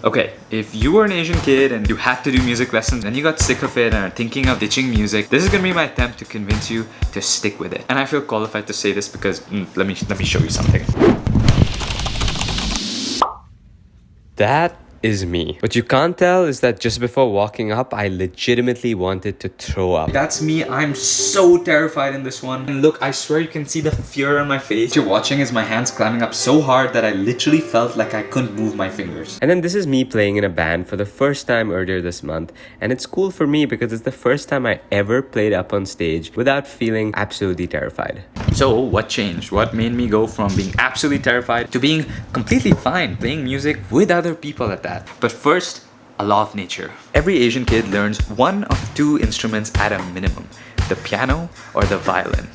Okay, if you were an Asian kid and you had to do music lessons and you got sick of it and are thinking of ditching music, this is gonna be my attempt to convince you to stick with it. And I feel qualified to say this because let me show you something. That is me. What you can't tell is that just before walking up, I legitimately wanted to throw up. That's me. I'm so terrified in this one. And look, I swear you can see the fear on my face. What you're watching is my hands climbing up so hard that I literally felt like I couldn't move my fingers. And then this is me playing in a band for the first time earlier this month. And it's cool for me because it's the first time I ever played up on stage without feeling absolutely terrified. So what changed? What made me go from being absolutely terrified to being completely fine playing music with other people at that? But first, a law of nature. Every Asian kid learns one of two instruments at a minimum, the piano or the violin.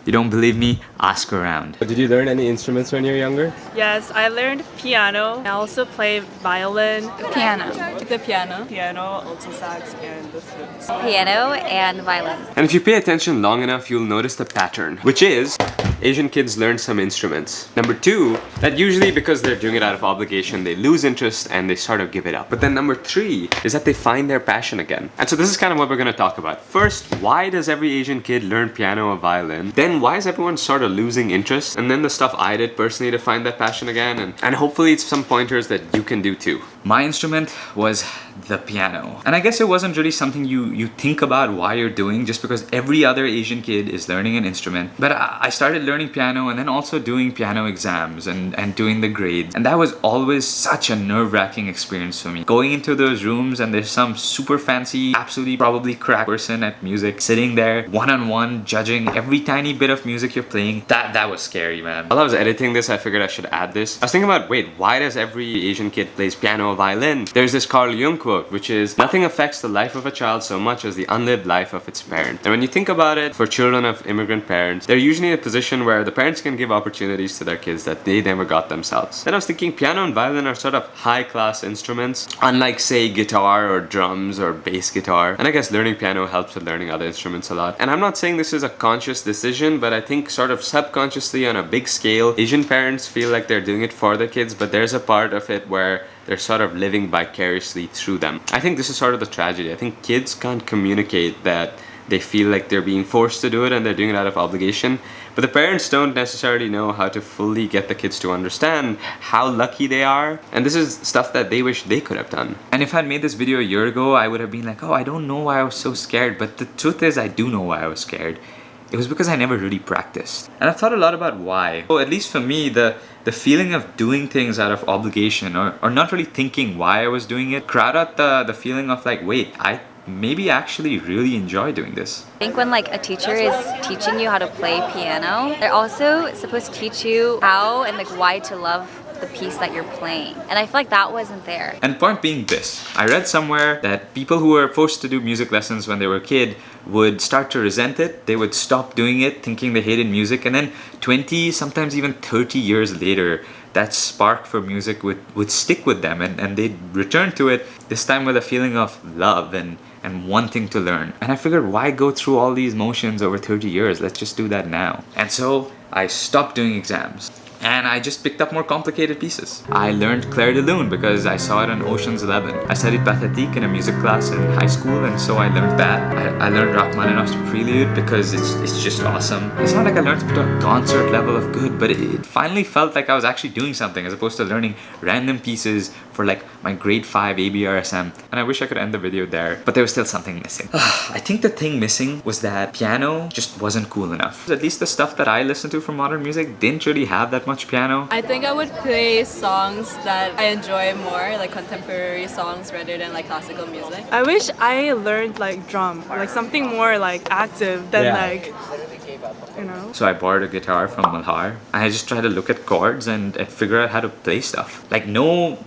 You don't believe me? Ask around. Did you learn any instruments when you were younger? Yes, I learned piano. I also play violin. Piano. The piano. Piano, alto sax, and the flute. Piano and violin. And if you pay attention long enough, you'll notice the pattern, which is Asian kids learn some instruments. Number two, that usually because they're doing it out of obligation, they lose interest and they sort of give it up. But then number three is that they find their passion again. And so this is kind of what we're going to talk about. First, why does every Asian kid learn piano or violin? Then why is everyone sort of losing interest? And then the stuff I did personally to find that passion again. And hopefully it's some pointers that you can do too. My instrument was the piano. And I guess it wasn't really something you think about why you're doing just because every other Asian kid is learning an instrument. But I started learning piano and then also doing piano exams and doing the grades. And that was always such a nerve-wracking experience for me. Going into those rooms and there's some super fancy, absolutely probably crack person at music sitting there one-on-one judging every tiny bit of music you're playing. That was scary, man. While I was editing this, I figured I should add this. I was thinking about, wait, why does every Asian kid plays piano or violin? There's this Carl Jung quote, which is, nothing affects the life of a child so much as the unlived life of its parent. And when you think about it, for children of immigrant parents, they're usually in a position where the parents can give opportunities to their kids that they never got themselves. Then I was thinking piano and violin are sort of high-class instruments, unlike, say, guitar or drums or bass guitar. And I guess learning piano helps with learning other instruments a lot. And I'm not saying this is a conscious decision, but I think sort of subconsciously on a big scale, Asian parents feel like they're doing it for their kids, but there's a part of it where they're sort of living vicariously through them. I think this is sort of the tragedy. I think kids can't communicate that they feel like they're being forced to do it and they're doing it out of obligation. But the parents don't necessarily know how to fully get the kids to understand how lucky they are. And this is stuff that they wish they could have done. And if I'd made this video a year ago, I would have been like, oh, I don't know why I was so scared. But the truth is, I do know why I was scared. It was because I never really practiced. And I've thought a lot about why. So at least for me, the feeling of doing things out of obligation or not really thinking why I was doing it, crowd out the feeling of like, wait, I maybe actually really enjoy doing this. I think when like a teacher is teaching you how to play piano, they're also supposed to teach you how and like why to love the piece that you're playing. And I feel like that wasn't there. And point being this, I read somewhere that people who were forced to do music lessons when they were a kid would start to resent it. They would stop doing it thinking they hated music, and then 20, sometimes even 30 years later, that spark for music would stick with them and they'd return to it, this time with a feeling of love and wanting to learn. And I figured, why go through all these motions over 30 years? Let's just do that now. And so I stopped doing exams. And I just picked up more complicated pieces. I learned Clair de Lune because I saw it on Ocean's 11. I studied Pathétique in a music class in high school, and so I learned that. I learned Rachmaninoff's Prelude because it's just awesome. It's not like I learned to a concert level of good, but it finally felt like I was actually doing something as opposed to learning random pieces for like my grade 5 ABRSM. And I wish I could end the video there, but there was still something missing. I think the thing missing was that piano just wasn't cool enough. At least the stuff that I listened to from modern music didn't really have that much piano. I think I would play songs that I enjoy more, like contemporary songs rather than like classical music. I wish I learned like drum or like something more like active than like, you know. So I borrowed a guitar from Malhar. I just tried to look at chords and figure out how to play stuff. Like no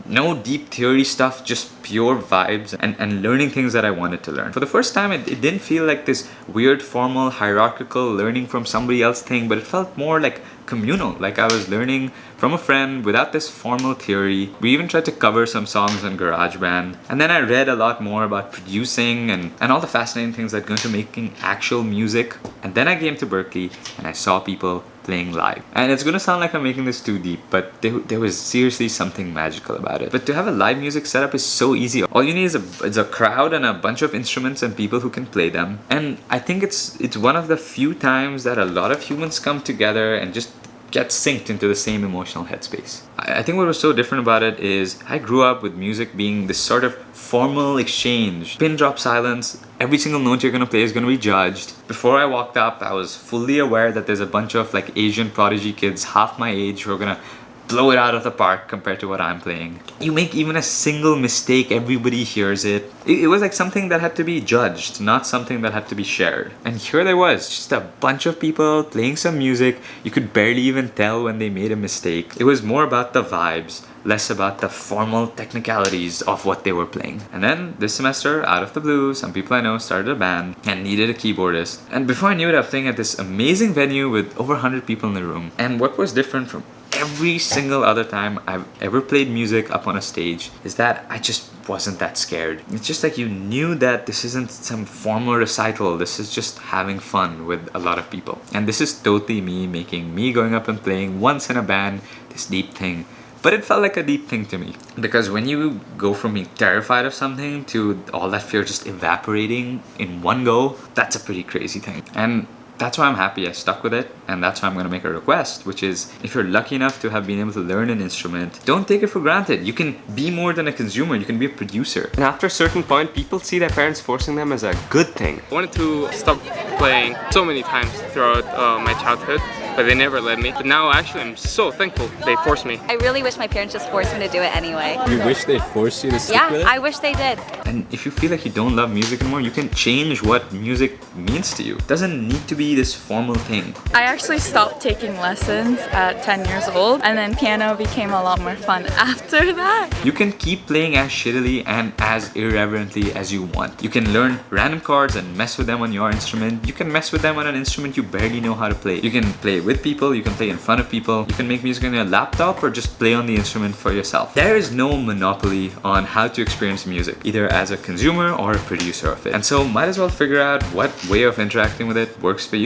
deep theory stuff, just pure vibes and learning things that I wanted to learn. For the first time, it didn't feel like this weird formal hierarchical learning from somebody else thing, but it felt more like communal, like I was learning from a friend without this formal theory. We even tried to cover some songs on GarageBand. And then I read a lot more about producing and all the fascinating things that go into making actual music. And then I came to Berkeley and I saw people playing live. And it's gonna sound like I'm making this too deep, but there was seriously something magical about it. But to have a live music setup is so easy. All you need is a crowd and a bunch of instruments and people who can play them. And I think it's one of the few times that a lot of humans come together and just get synced into the same emotional headspace. I think what was so different about it is I grew up with music being this sort of formal exchange. Pin drop silence, every single note you're gonna play is gonna be judged. Before I walked up, I was fully aware that there's a bunch of like Asian prodigy kids half my age who are gonna blow it out of the park compared to what I'm playing. You make even a single mistake, everybody hears it. It was like something that had to be judged, not something that had to be shared. And here there was, just a bunch of people playing some music. You could barely even tell when they made a mistake. It was more about the vibes, less about the formal technicalities of what they were playing. And then this semester, out of the blue, some people I know started a band and needed a keyboardist. And before I knew it, I was playing at this amazing venue with over 100 people in the room. And what was different from every single other time I've ever played music up on a stage is that I just wasn't that scared. It's just like you knew that this isn't some formal recital, this is just having fun with a lot of people. And this is totally me going up and playing once in a band, this deep thing. But it felt like a deep thing to me. Because when you go from being terrified of something to all that fear just evaporating in one go, that's a pretty crazy thing. And that's why I'm happy I stuck with it, and that's why I'm gonna make a request, which is if you're lucky enough to have been able to learn an instrument, don't take it for granted. You can be more than a consumer, you can be a producer. And after a certain point, people see their parents forcing them as a good thing. I wanted to stop playing so many times throughout my childhood, but they never let me. But now actually I'm so thankful they forced me. I really wish my parents just forced me to do it anyway. You wish they forced you to stick with it? Yeah, I wish they did. And if you feel like you don't love music anymore, you can change what music means to you. It doesn't need to be this formal thing. I actually stopped taking lessons at 10 years old, and then piano became a lot more fun after that. You can keep playing as shittily and as irreverently as you want. You can learn random chords and mess with them on your instrument. You can mess with them on an instrument you barely know how to play. You can play with people, you can play in front of people, you can make music on your laptop or just play on the instrument for yourself. There is no monopoly on how to experience music, either as a consumer or a producer of it. And so might as well figure out what way of interacting with it works for you.